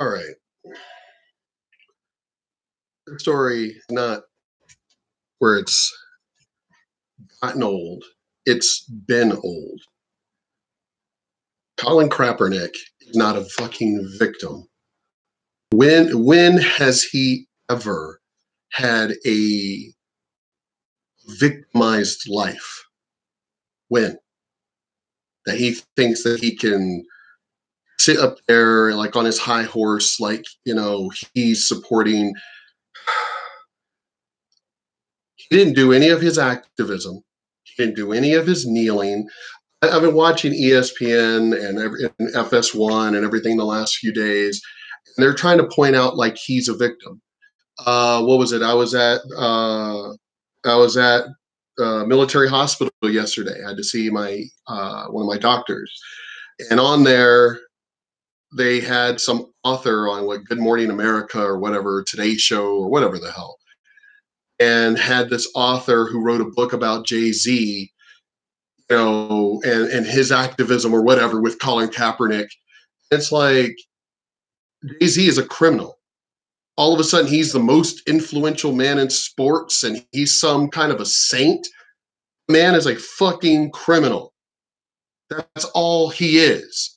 All right. The story not where it's gotten old. It's been old. Colin Kraepernick is not a fucking victim. When has he ever had a victimized life? When? That he thinks that he can sit up there like on his high horse, like, he's supporting. He didn't do any of his activism. He didn't do any of his kneeling. I've been watching ESPN and FS1 and everything the last few days, and they're trying to point out like he's a victim. What was it? I was at military hospital yesterday. I had to see my one of my doctors, and on there they had some author on what Good Morning America or whatever, Today Show or whatever the hell, and had this author who wrote a book about Jay-Z, and his activism or whatever with Colin Kaepernick. It's like Jay-Z is a criminal. All of a sudden, he's the most influential man in sports and he's some kind of a saint. Man is a fucking criminal. That's all he is.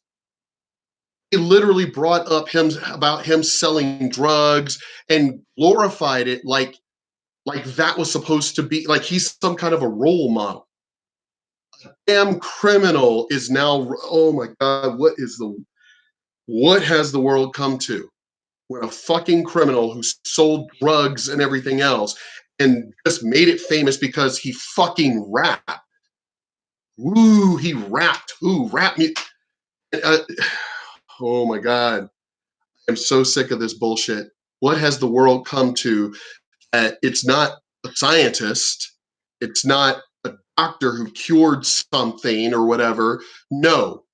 He literally brought up him selling drugs and glorified it like that was supposed to be like he's some kind of a role model. Damn criminal is now, oh my God, what has the world come to? When a fucking criminal who sold drugs and everything else and just made it famous because he fucking rapped. Woo, he rapped. Ooh, rap me. Oh my God. I'm so sick of this bullshit. What has the world come to? It's not a scientist. It's not a doctor who cured something or whatever. No,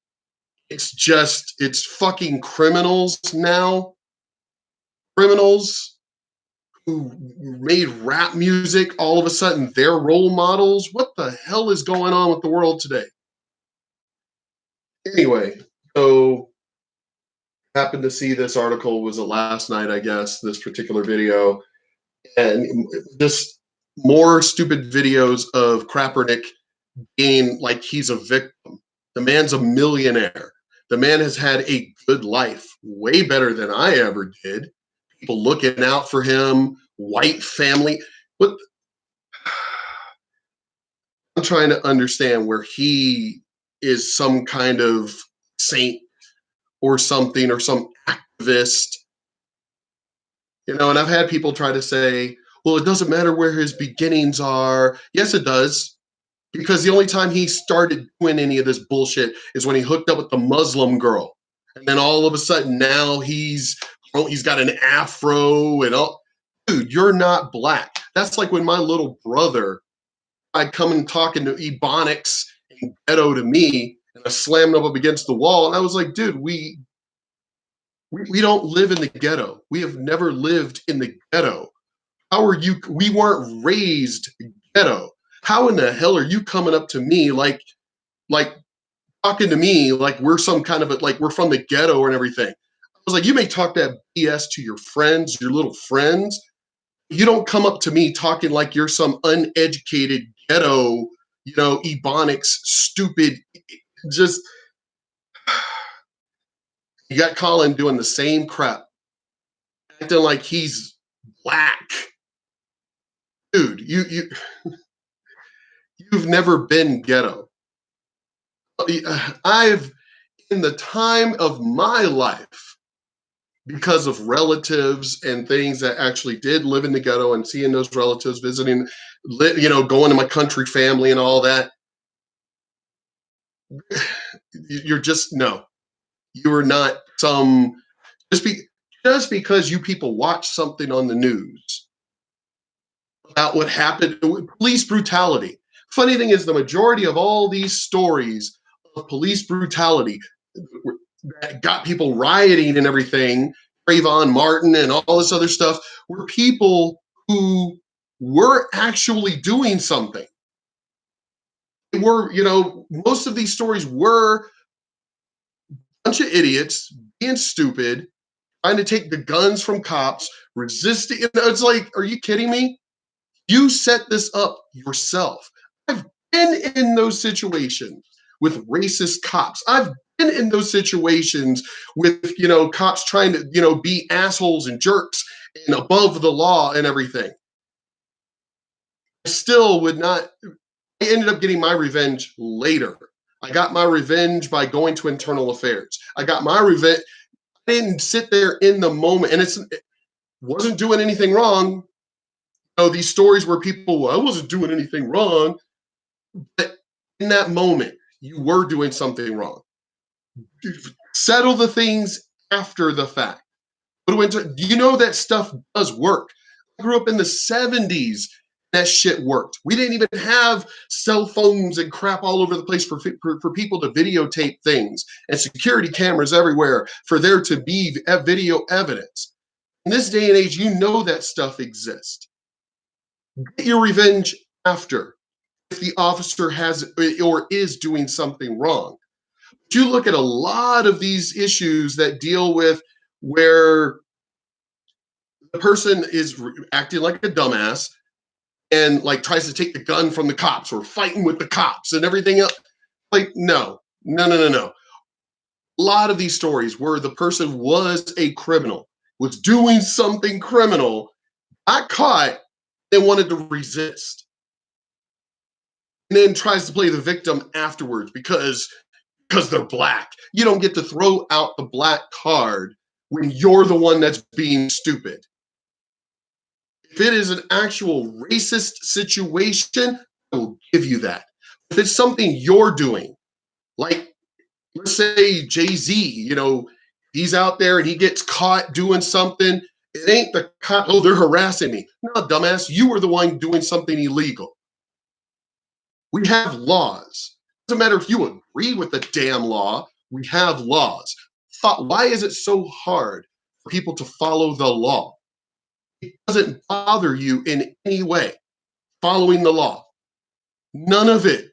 it's fucking criminals now. Criminals who made rap music, all of a sudden they're role models. What the hell is going on with the world today? Anyway, so happened to see this article, was it last night, I guess, this particular video, and just more stupid videos of Kraepernick being like he's a victim. The man's a millionaire. The man has had a good life, way better than I ever did. People looking out for him, white family. What? I'm trying to understand where he is some kind of saint or something or some activist. And I've had people try to say, well, it doesn't matter where his beginnings are. Yes, it does. Because the only time he started doing any of this bullshit is when he hooked up with the Muslim girl. And then all of a sudden now he's got an afro and all. Dude, you're not black. That's like when my little brother, I'd come and talking to Ebonics and ghetto to me, and I slammed him up against the wall. And I was like, dude, we don't live in the ghetto. We have never lived in the ghetto. How are you? We weren't raised ghetto. How in the hell are you coming up to me like talking to me like we're some kind of like we're from the ghetto and everything? I was like, you may talk that BS to your friends, your little friends. You don't come up to me talking like you're some uneducated ghetto, Ebonics, stupid. Just you got Colin doing the same crap, acting like he's black. Dude, you've never been ghetto. I've, in the time of my life, because of relatives and things that actually did live in the ghetto and seeing those relatives visiting, going to my country family and all that, you're just, no, you are not some, just because you people watch something on the news about what happened, police brutality. Funny thing is, the majority of all these stories of police brutality that got people rioting and everything, Trayvon Martin and all this other stuff, were people who were actually doing something. They were, most of these stories were a bunch of idiots being stupid, trying to take the guns from cops, resisting. It's like, are you kidding me? You set this up yourself. I've been in those situations with racist cops. I've been in those situations with, cops trying to, be assholes and jerks and above the law and everything. I still would not. I ended up getting my revenge later. I got my revenge by going to internal affairs. I got my revenge. I didn't sit there in the moment, and it wasn't doing anything wrong. These stories where people, well, I wasn't doing anything wrong, but in that moment, you were doing something wrong. Settle the things after the fact. Do you know that stuff does work? I grew up in the 70s. That shit worked. We didn't even have cell phones and crap all over the place for people to videotape things and security cameras everywhere for there to be video evidence. In this day and age, that stuff exists. Get your revenge after if the officer has or is doing something wrong. But you look at a lot of these issues that deal with where the person is acting like a dumbass and like tries to take the gun from the cops or fighting with the cops and everything else. Like, no. A lot of these stories where the person was a criminal, was doing something criminal, got caught, and wanted to resist. And then tries to play the victim afterwards because they're black. You don't get to throw out the black card when you're the one that's being stupid. If it is an actual racist situation, I will give you that. If it's something you're doing, like let's say Jay-Z, he's out there and he gets caught doing something, it ain't the cop, oh, they're harassing me. No, dumbass, you were the one doing something illegal. We have laws. Doesn't matter if you agree with the damn law, we have laws. Why is it so hard for people to follow the law? It doesn't bother you in any way, following the law. None of it.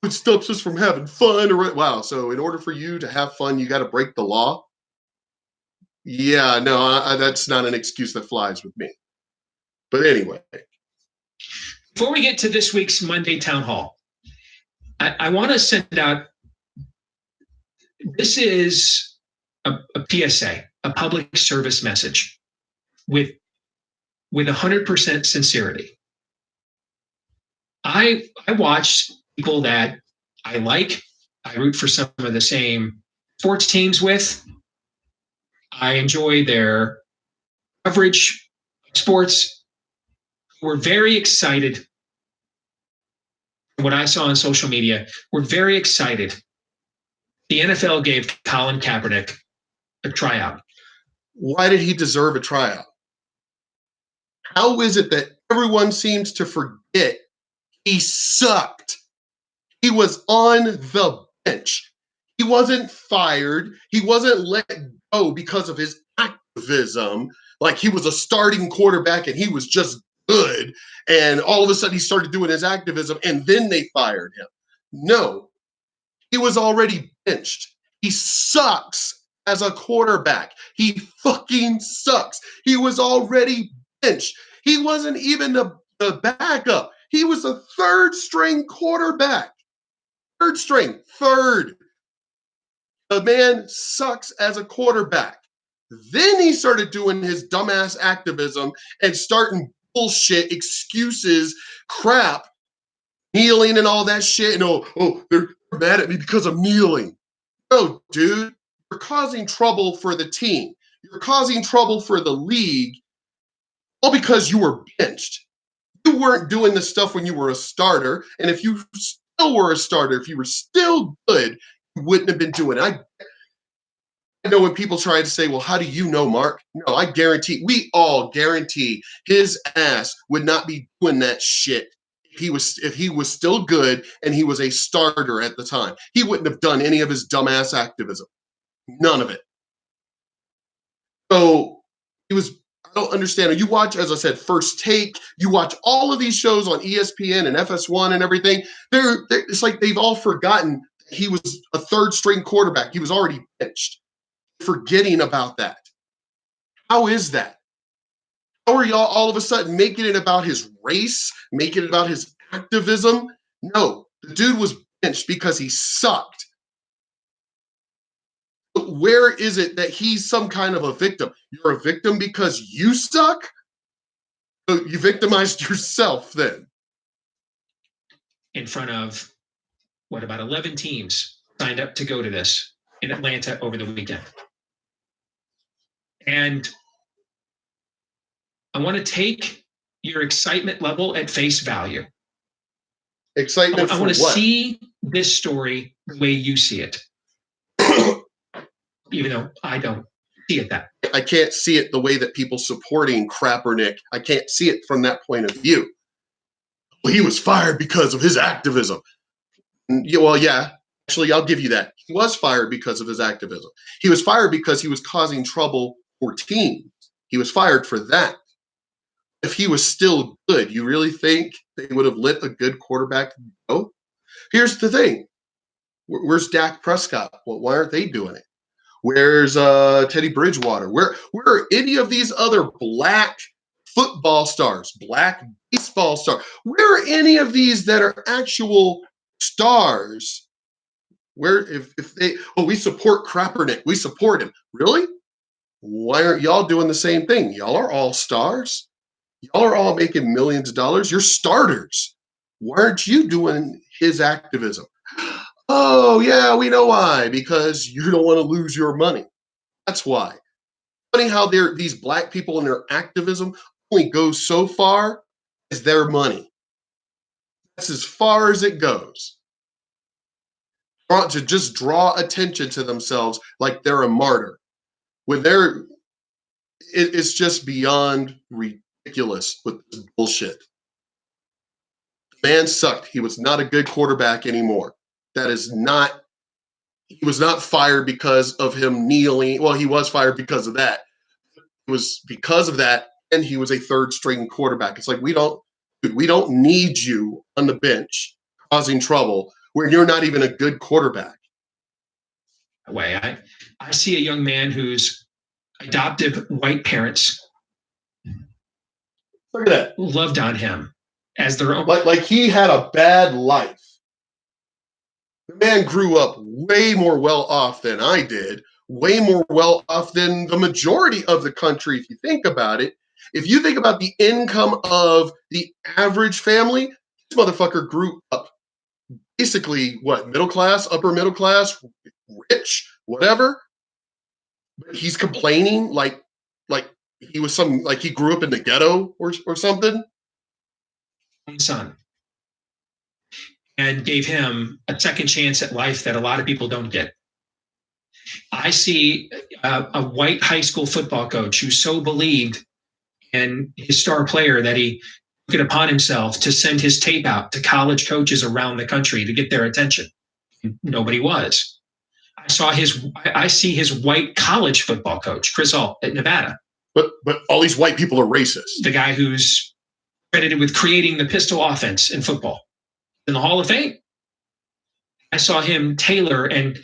It stops us from having fun. Wow, so in order for you to have fun, you got to break the law? Yeah, no, that's not an excuse that flies with me. But anyway. Before we get to this week's Monday Town Hall, I want to send out, this is a PSA, a public service message with 100% sincerity. I watch people that I like, I root for some of the same sports teams with. I enjoy their coverage of sports. We're very excited. What I saw on social media, we're very excited. The NFL gave Colin Kaepernick a tryout. Why did he deserve a tryout? How is it that everyone seems to forget he sucked? He was on the bench. He wasn't fired. He wasn't let go because of his activism. Like he was a starting quarterback and he was just good. And all of a sudden he started doing his activism and then they fired him. No, he was already benched. He sucks as a quarterback. He fucking sucks. He was already benched. He wasn't even the backup. He was a third string quarterback. Third string. The man sucks as a quarterback. Then he started doing his dumbass activism and starting bullshit, excuses, crap, kneeling and all that shit. And they're mad at me because I'm kneeling. No, dude, you're causing trouble for the team. You're causing trouble for the league all because you were benched. You weren't doing this stuff when you were a starter. And if you still were a starter, if you were still good, you wouldn't have been doing it. I know when people try to say, well, how do you know, Mark? No, I guarantee, we all guarantee his ass would not be doing that shit if he was still good and he was a starter at the time. He wouldn't have done any of his dumbass activism. None of it. So I don't understand. You watch, as I said, First Take, you watch all of these shows on ESPN and FS1 and everything. It's like they've all forgotten he was a third string quarterback. He was already benched. Forgetting about that. How is that? How are y'all all of a sudden making it about his race, making it about his activism? No, the dude was benched because he sucked. But where is it that he's some kind of a victim? You're a victim because you suck? So you victimized yourself then. In front of, what, about 11 teams signed up to go to this in Atlanta over the weekend. And I want to take your excitement level at face value. Excitement I for want to what? see this story the way you see it, even though I don't see it that way. I can't see it the way that people supporting Kraepernick, I can't see it from that point of view. Well, he was fired because of his activism. Yeah, well, yeah, actually, I'll give you that. He was fired because of his activism. He was fired because he was causing trouble for teams. He was fired for that. If he was still good, you really think they would have let a good quarterback go? Here's the thing. Where's Dak Prescott? Well, why aren't they doing it? Where's Teddy Bridgewater? Where are any of these other black football stars, black baseball stars? Where are any of these that are actual stars? Where if they we support Kraepernick, we support him. Really? Why aren't y'all doing the same thing? Y'all are all stars. Y'all are all making millions of dollars. You're starters. Why aren't you doing his activism? Oh, yeah, we know why. Because you don't want to lose your money. That's why. Funny how these black people and their activism only goes so far as their money. That's as far as it goes. To just draw attention to themselves like they're a martyr. When it's just beyond ridiculous with this bullshit. The man sucked. He was not a good quarterback anymore. He was not fired because of him kneeling. Well, he was fired because of that. It was because of that, and he was a third string quarterback. It's like we don't need you on the bench causing trouble when you're not even a good quarterback. Way I see a young man whose adoptive white parents Look at that. loved on him as their own. Like he had a bad life. The man grew up way more well off than I did, way more well off than the majority of the country, if you think about it. If you think about the income of the average family, this motherfucker grew up basically what, middle class, upper middle class, rich, whatever. But he's complaining like he was like he grew up in the ghetto or something. Son, and gave him a second chance at life that a lot of people don't get. I see a white high school football coach who so believed in his star player that he took it upon himself to send his tape out to college coaches around the country to get their attention. Nobody was. I see his white college football coach, Chris Hall at Nevada. But all these white people are racist. The guy who's credited with creating the pistol offense in football in the Hall of Fame. I saw him tailor and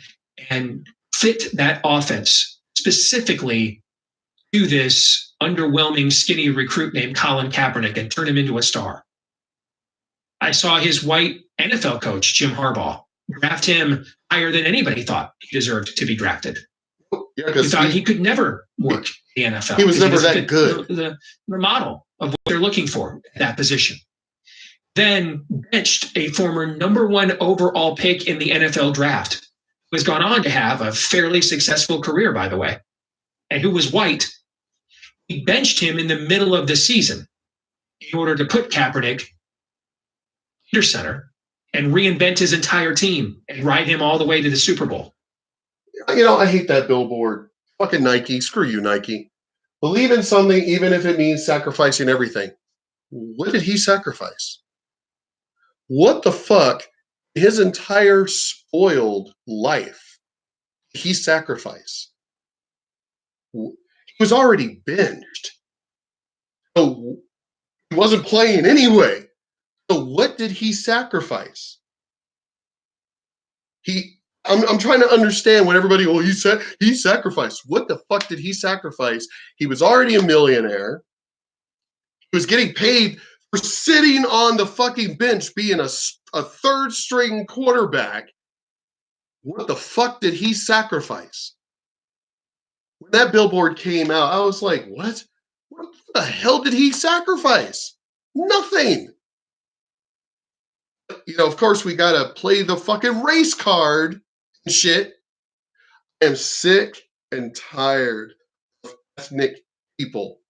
fit that offense specifically to this underwhelming skinny recruit named Colin Kaepernick and turn him into a star. I saw his white NFL coach, Jim Harbaugh, draft him higher than anybody thought he deserved to be drafted. Yeah, he thought he could never work in the NFL. He was never that good. The model of what they're looking for at that position. Then benched a former number 1 overall pick in the NFL draft, who has gone on to have a fairly successful career, by the way, and who was white. He benched him in the middle of the season in order to put Kaepernick under center and reinvent his entire team and ride him all the way to the Super Bowl. You know, I hate that billboard. Fucking Nike. Screw you, Nike. Believe in something even if it means sacrificing everything. What did he sacrifice? What the fuck? His entire spoiled life, he sacrificed. He was already benched. So he wasn't playing anyway. So what did he sacrifice? I'm trying to understand when everybody, well, he said he sacrificed. What the fuck did he sacrifice? He was already a millionaire. He was getting paid for sitting on the fucking bench being a third string quarterback. What the fuck did he sacrifice? When that billboard came out, I was like, what? What the hell did he sacrifice? Nothing. Of course, we got to play the fucking race card and shit. I am sick and tired of ethnic people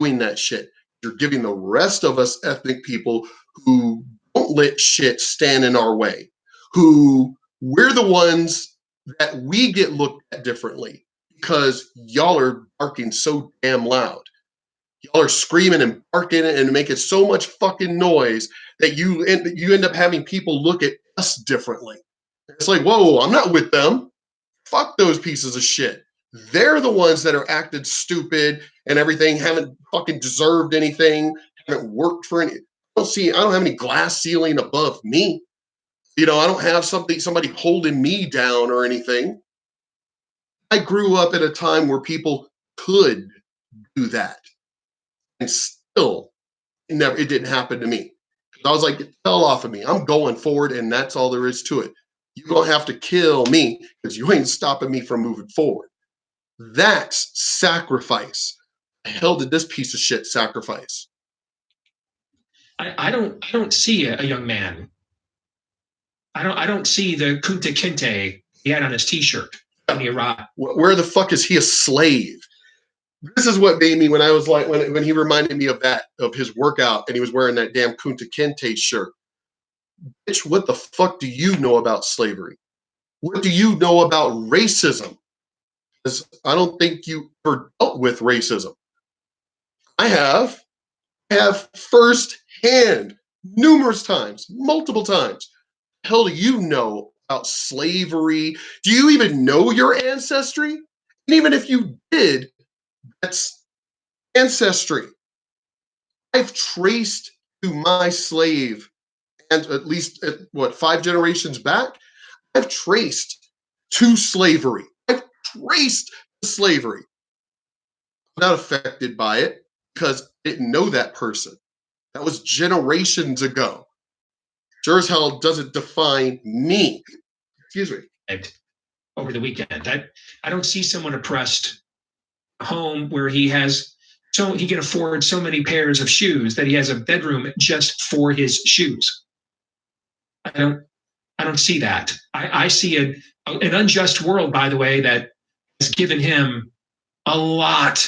doing that shit. You're giving the rest of us ethnic people who don't let shit stand in our way, who we're the ones that we get looked at differently because y'all are barking so damn loud. Y'all are screaming and barking and making so much fucking noise that you end up having people look at us differently. It's like, whoa, I'm not with them. Fuck those pieces of shit. They're the ones that are acted stupid and everything, haven't fucking deserved anything, haven't worked for any. I don't have any glass ceiling above me. I don't have somebody holding me down or anything. I grew up at a time where people could do that. And still it didn't happen to me. I was like, it fell off of me. I'm going forward, and that's all there is to it. You're gonna have to kill me because you ain't stopping me from moving forward. That's sacrifice. The hell did this piece of shit sacrifice? I don't see a young man. I don't see the Kunta Kinte he had on his T-shirt when he arrived. Where the fuck is he a slave? This is what made me when I was like when he reminded me of his workout and he was wearing that damn Kunta Kinte shirt. Bitch, what the fuck do you know about slavery? What do you know about racism? Because I don't think you ever dealt with racism. I have firsthand, numerous times, multiple times. Hell do you know about slavery? Do you even know your ancestry? And even if you did, that's ancestry. I've traced to my slave, and at least 5 generations back, I've traced to slavery. I've traced to slavery. I'm not affected by it because I didn't know that person. That was generations ago. Sure as hell doesn't define me. Excuse me. Over the weekend, I don't see someone oppressed home where he can afford so many pairs of shoes that he has a bedroom just for his shoes. I don't see that. I see an unjust world, by the way, that has given him a lot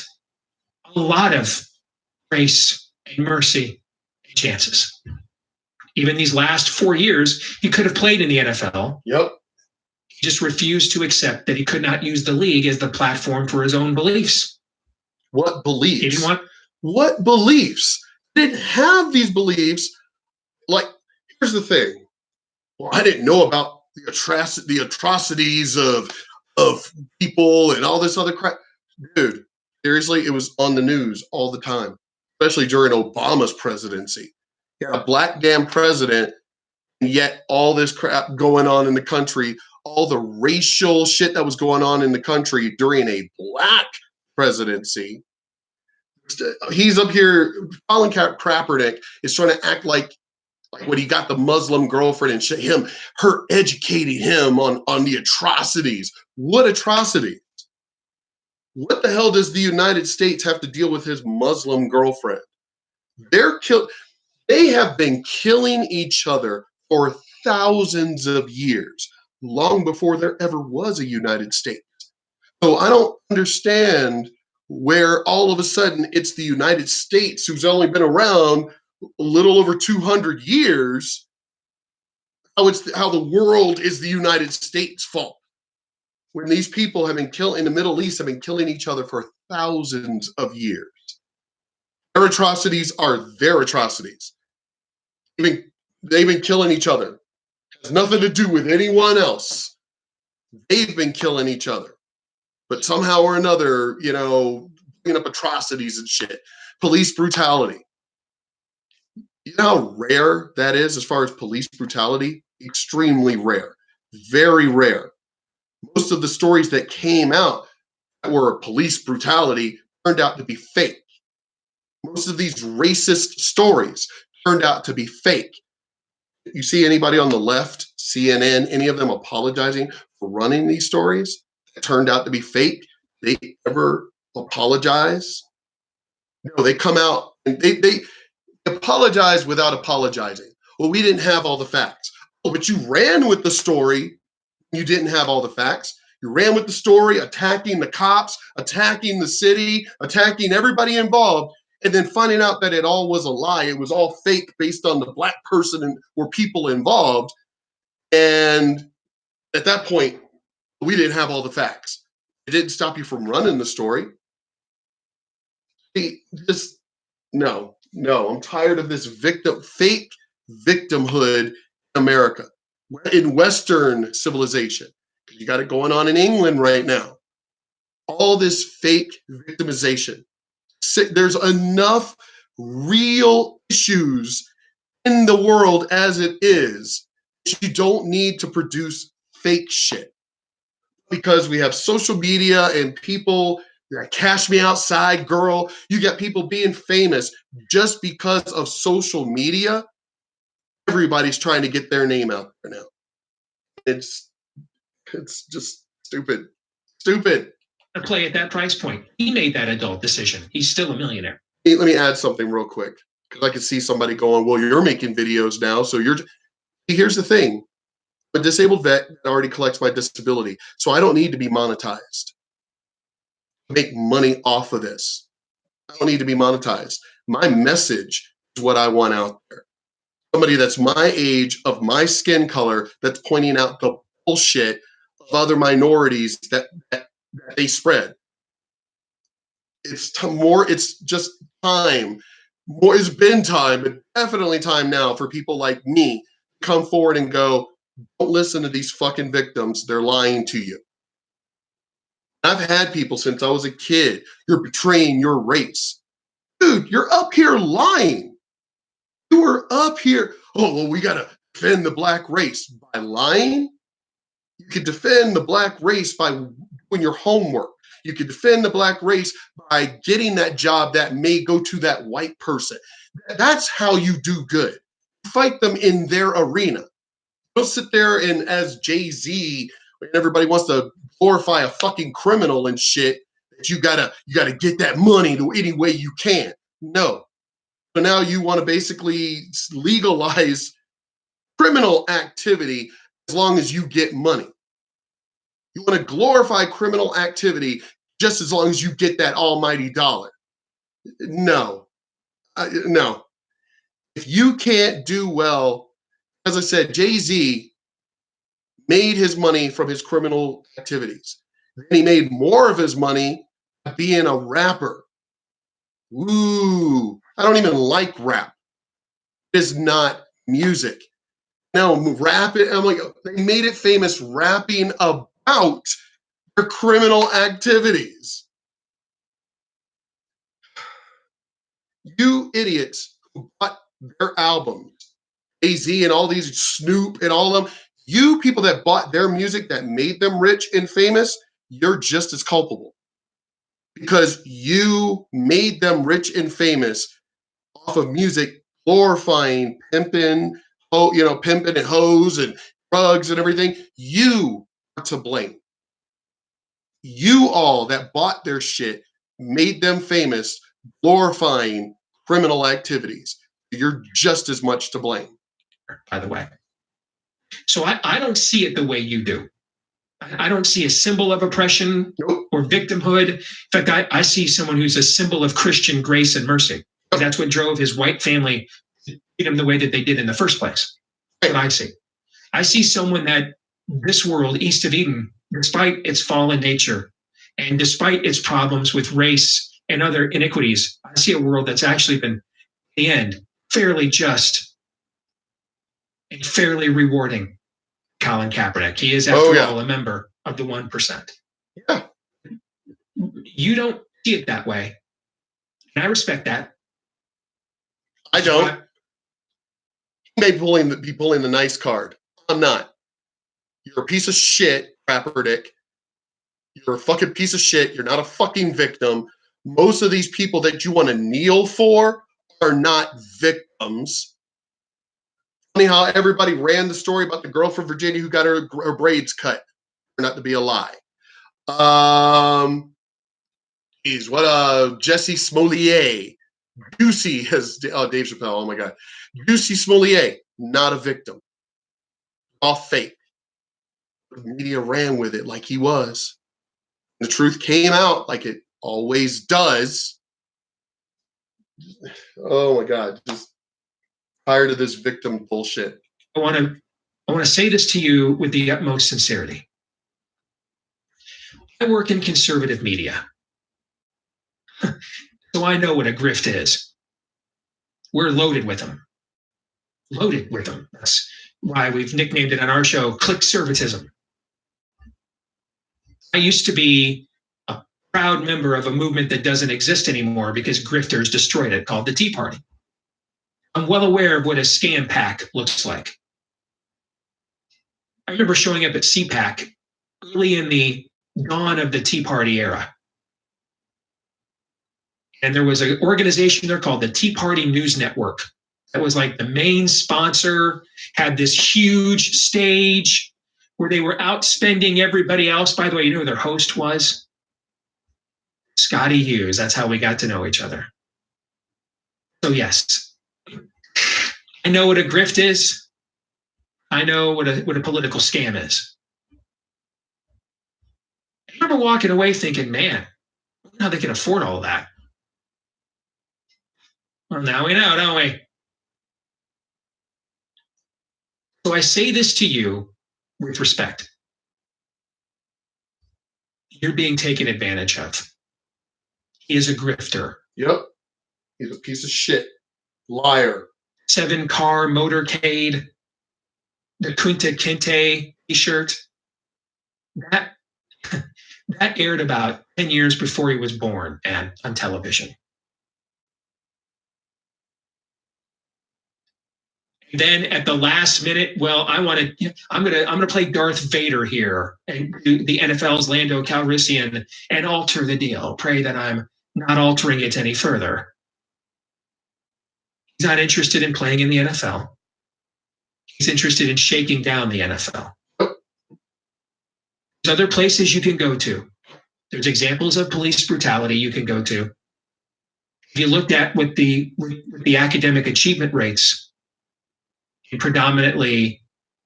of grace and mercy and chances. Even these last 4 years, he could have played in the NFL. Yep. He just refused to accept that he could not use the league as the platform for his own beliefs. What beliefs? He didn't want. What beliefs? He didn't have these beliefs. Like, here's the thing. Well, I didn't know about the atrocities of people and all this other crap. Dude, seriously, it was on the news all the time, especially during Obama's presidency. Yeah, a black damn president, and yet all this crap going on in the country, all the racial shit that was going on in the country during a black presidency. He's up here, Colin Kraepernick is trying to act like when he got the Muslim girlfriend and her educating him on the atrocities. What atrocities? What the hell does the United States have to deal with his Muslim girlfriend? They have been killing each other for thousands of years, long before there ever was a United States. So I don't understand where all of a sudden it's the United States, who's only been around a little over 200 years, how the world is the United States' fault. When these people have been in the Middle East have been killing each other for thousands of years. Their atrocities are their atrocities. They've been killing each other. It has nothing to do with anyone else. They've been killing each other. But somehow or another, bringing up atrocities and shit. Police brutality. You know how rare that is as far as police brutality? Extremely rare. Very rare. Most of the stories that came out that were police brutality turned out to be fake. Most of these racist stories turned out to be fake. You see anybody on the left, CNN, any of them apologizing for running these stories that turned out to be fake? They ever apologize? No, they come out and they apologize without apologizing. Well, we didn't have all the facts. Oh, but you ran with the story. You didn't have all the facts. You ran with the story, attacking the cops, attacking the city, attacking everybody involved, and then finding out that it all was a lie. It was all fake based on the black person and were people involved. And at that point, we didn't have all the facts. It didn't stop you from running the story. Just no. I'm tired of this fake victimhood in America, in Western civilization. You got it going on in England right now. All this fake victimization. There's enough real issues in the world as it is. You don't need to produce fake shit because we have social media and people that cash me outside girl. You got people being famous just because of social media. Everybody's trying to get their name out there now. It's just stupid. To play at that price point. He made that adult decision. He's still a millionaire. Hey, let me add something real quick because I can see somebody going, well, you're making videos now. So here's the thing. I'm a disabled vet that already collects my disability. So I don't need to be monetized. Make money off of this. I don't need to be monetized. My message is what I want out there. Somebody that's my age, of my skin color, that's pointing out the bullshit of other minorities that they spread. It's just time. It's been time, but definitely time now for people like me to come forward and go, don't listen to these fucking victims. They're lying to you. I've had people since I was a kid. You're betraying your race. Dude, you're up here lying. You were up here. Oh, well, we got to defend the black race by lying. You could defend the black race by doing your homework. You could defend the black race by getting that job that may go to that white person. That's how you do good. Fight them in their arena. Don't sit there and as Jay-Z, and everybody wants to glorify a fucking criminal and shit, that you gotta get that money the any way you can. No. So now you want to basically legalize criminal activity as long as you get money. You want to glorify criminal activity just as long as you get that almighty dollar. No. No. If you can't do well, as I said, Jay-Z made his money from his criminal activities. And he made more of his money being a rapper. Ooh, I don't even like rap. It is not music. Now rap it. I'm like, they made it famous rapping about their criminal activities. You idiots who bought their albums, AZ and all these Snoop and all of them, you people that bought their music that made them rich and famous, you're just as culpable because you made them rich and famous off of music glorifying pimping, pimping and hoes and drugs and everything. You are to blame. You all that bought their shit made them famous, glorifying criminal activities. You're just as much to blame. By the way. So I don't see it the way you do. I don't see a symbol of oppression or victimhood. In fact, I see someone who's a symbol of Christian grace and mercy. That's what drove his white family to treat him the way that they did in the first place. That's what I see. I see someone that this world, east of Eden, despite its fallen nature and despite its problems with race and other iniquities, I see a world that's actually been, in the end, fairly just and fairly rewarding. Colin Kaepernick. He is, after all, a member of the 1%. Yeah. You don't see it that way. And I respect that. I don't. He may be pulling the nice card. I'm not. You're a piece of shit, Kraepernick. You're a fucking piece of shit. You're not a fucking victim. Most of these people that you want to kneel for are not victims. Funny how everybody ran the story about the girl from Virginia who got her braids cut. Not to be a lie. Geez, what Jesse Smollett. Juicy has Dave Chappelle. Oh my God. Juicy Smollett, not a victim. All fake. The media ran with it like he was. The truth came out like it always does. Oh my God. Just tired of this victim bullshit. I want to say this to you with the utmost sincerity. I work in conservative media, so I know what a grift is. We're loaded with them. Loaded with them. That's why we've nicknamed it on our show click-servitism. I used to be a proud member of a movement that doesn't exist anymore because grifters destroyed it, called the Tea Party. I'm well aware of what a scam pack looks like. I remember showing up at CPAC early in the dawn of the Tea Party era. And there was an organization there called the Tea Party News Network. That was like the main sponsor, had this huge stage where they were outspending everybody else. By the way, you know who their host was? Scotty Hughes. That's how we got to know each other. So yes, I know what a grift is. I know what a political scam is. I remember walking away thinking, man, how they can afford all of that. Well, now we know, don't we? So I say this to you with respect. You're being taken advantage of. He is a grifter. Yep. He's a piece of shit. Liar. 7-car motorcade, the Kunta Kinte t-shirt. That aired about 10 years before he was born and on television. Then at the last minute, well, I'm gonna play Darth Vader here and do the NFL's Lando Calrissian and alter the deal. Pray that I'm not altering it any further. He's not interested in playing in the NFL. He's interested in shaking down the NFL. There's other places you can go to. There's examples of police brutality you can go to. If you looked at with the academic achievement rates in predominantly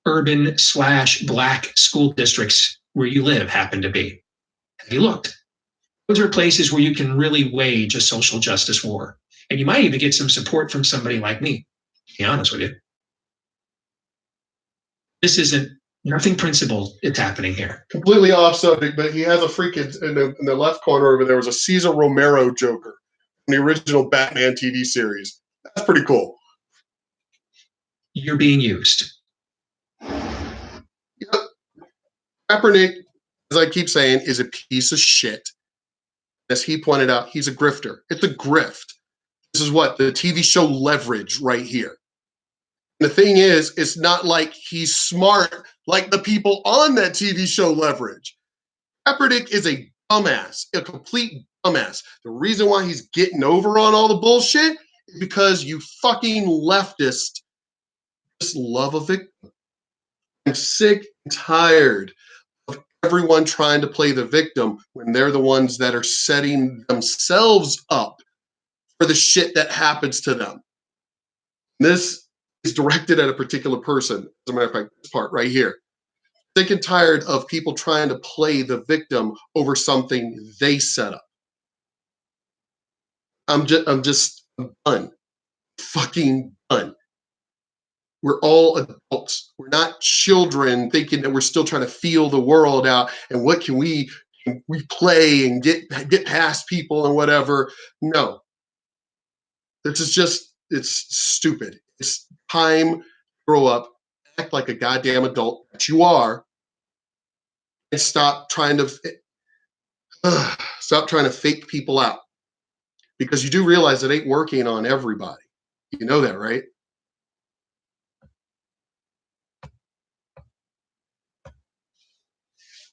urban/black school districts where you live happen to be, have you looked? Those are places where you can really wage a social justice war. And you might even get some support from somebody like me, to be honest with you. This isn't nothing principled. It's happening here. Completely off subject, but he has a freaking in the left corner over there was a Cesar Romero Joker from the original Batman TV series. That's pretty cool. You're being used. Yep. Kraepernick, as I keep saying, is a piece of shit. As he pointed out, he's a grifter. It's a grift. This is what the TV show Leverage right here. And the thing is, it's not like he's smart like the people on that TV show Leverage. Kraepernick is a dumbass, a complete dumbass. The reason why he's getting over on all the bullshit is because you fucking leftists just love a victim. I'm sick and tired of everyone trying to play the victim when they're the ones that are setting themselves up for the shit that happens to them. This is directed at a particular person. As a matter of fact, this part right here. Sick and tired of people trying to play the victim over something they set up. I'm done. Fucking done. We're all adults. We're not children thinking that we're still trying to feel the world out and what can we play and get past people and whatever. No. This is just, it's stupid. It's time to grow up, act like a goddamn adult that you are, and stop trying to fake people out. Because you do realize it ain't working on everybody. You know that, right?